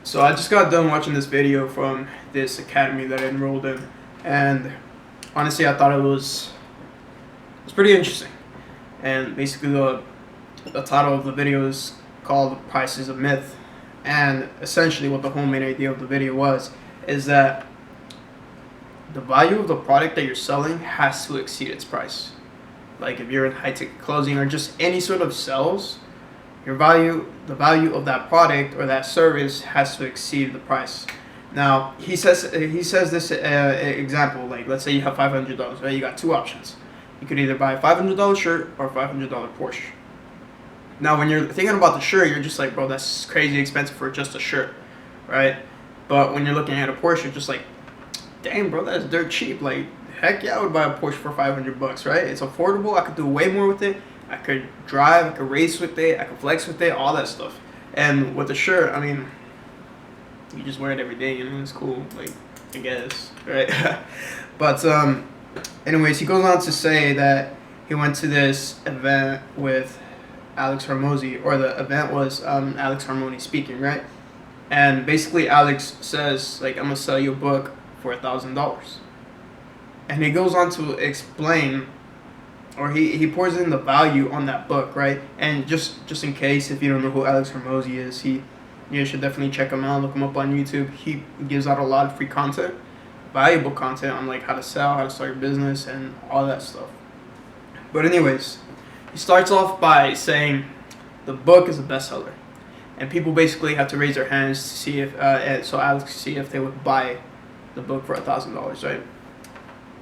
So I just got done watching this video from this academy that I enrolled in, and honestly, I thought it was pretty interesting. And basically, the title of the video is called "Price is a Myth," and essentially, what the whole main idea of the video was is that the value of the product that you're selling has to exceed its price. Like if you're in high ticket clothing or just any sort of sales, the value of that product or that service has to exceed the price. Now he says this example, like let's say you have $500, right? You got two options. You could either buy a $500 shirt or a $500 Porsche. Now when you're thinking about the shirt, you're just like, bro, that's crazy expensive for just a shirt, right? But when you're looking at a Porsche, you're just like, dang, bro, that's dirt cheap. Like, heck yeah, I would buy a Porsche for $500, right? It's affordable. I could do way more with it. I could drive, I could race with it, I could flex with it, all that stuff. And with the shirt, I mean, you just wear it every day, you know, it's cool, like, I guess, right? But, anyways, he goes on to say that he went to this event with Alex Hormozy, or the event was Alex Hormozy speaking, right? And basically Alex says, like, I'm going to sell you a book for $1,000. And he goes on to explain, or he pours in the value on that book, right? And just in case, if you don't know who Alex Hormozy is, you should definitely check him out, look him up on YouTube. He gives out a lot of free content, valuable content on like how to sell, how to start your business, and all that stuff. But anyways, he starts off by saying the book is a bestseller, and people basically have to raise their hands to see if, so Alex can see if they would buy the book for $1,000, right?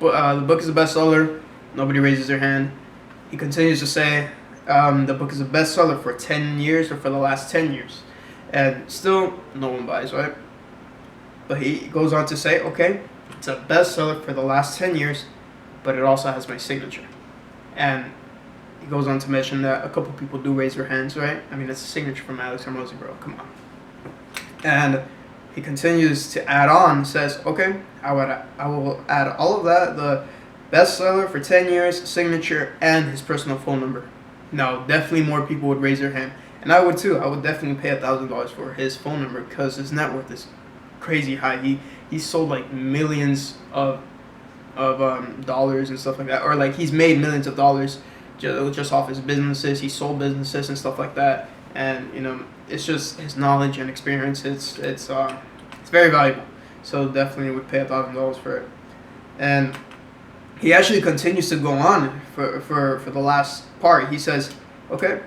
But the book is a bestseller. Nobody raises their hand. He continues to say the book is a bestseller for 10 years or for the last 10 years. And still, no one buys, right? But he goes on to say, okay, it's a bestseller for the last 10 years, but it also has my signature. And he goes on to mention that a couple people do raise their hands, right? I mean, it's a signature from Alex Hormozy, bro. Come on. And he continues to add on, says, okay, I will add all of that, the bestseller for 10 years, signature, and his personal phone number. Now, definitely more people would raise their hand. And I would too. I would definitely pay $1,000 for his phone number because his net worth is crazy high. He sold like millions of dollars and stuff like that. Or like he's made millions of dollars just off his businesses. He sold businesses and stuff like that. And, you know, it's just his knowledge and experience. It's very valuable. So definitely would pay $1,000 for it. And he actually continues to go on for the last part. He says, okay,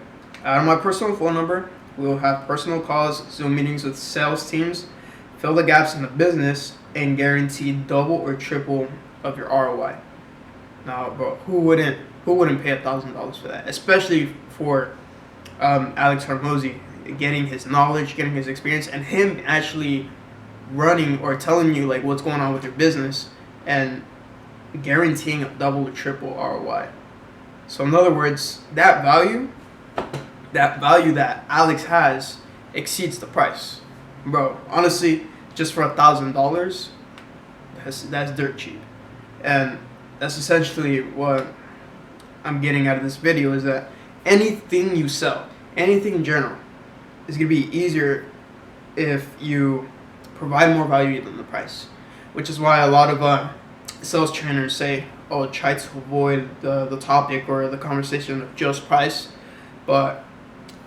out of my personal phone number, we will have personal calls, Zoom meetings with sales teams, fill the gaps in the business, and guarantee double or triple of your ROI. Now, bro, who wouldn't pay $1,000 for that? Especially for Alex Hormozy, getting his knowledge, getting his experience, and him actually running or telling you like what's going on with your business and guaranteeing a double or triple ROI. So in other words, that value that Alex has exceeds the price, bro. Honestly, just for $1,000, that's dirt cheap, and that's essentially what I'm getting out of this video, is that anything you sell, anything in general, is gonna be easier if you provide more value than the price, which is why a lot of sales trainers say, oh, try to avoid the topic or the conversation of just price, but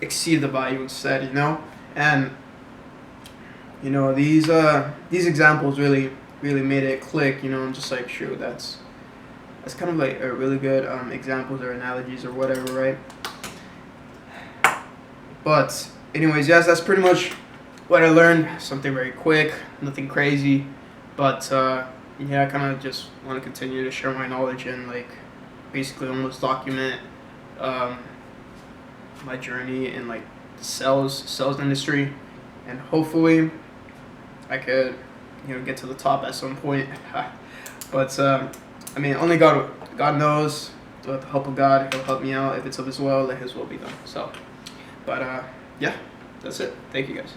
exceed the value instead, you know? And, you know, these examples really made it click, you know. I'm just like, sure, that's kind of like a really good examples or analogies or whatever, right? But anyways, yes, that's pretty much what I learned. Something very quick, nothing crazy, but yeah, I kind of just want to continue to share my knowledge and like basically almost document my journey in like the sales industry, and hopefully I could, you know, get to the top at some point. But I mean, only God knows. With the help of God, He'll help me out. If it's of His will, let His will be done. So, but yeah, that's it. Thank you guys.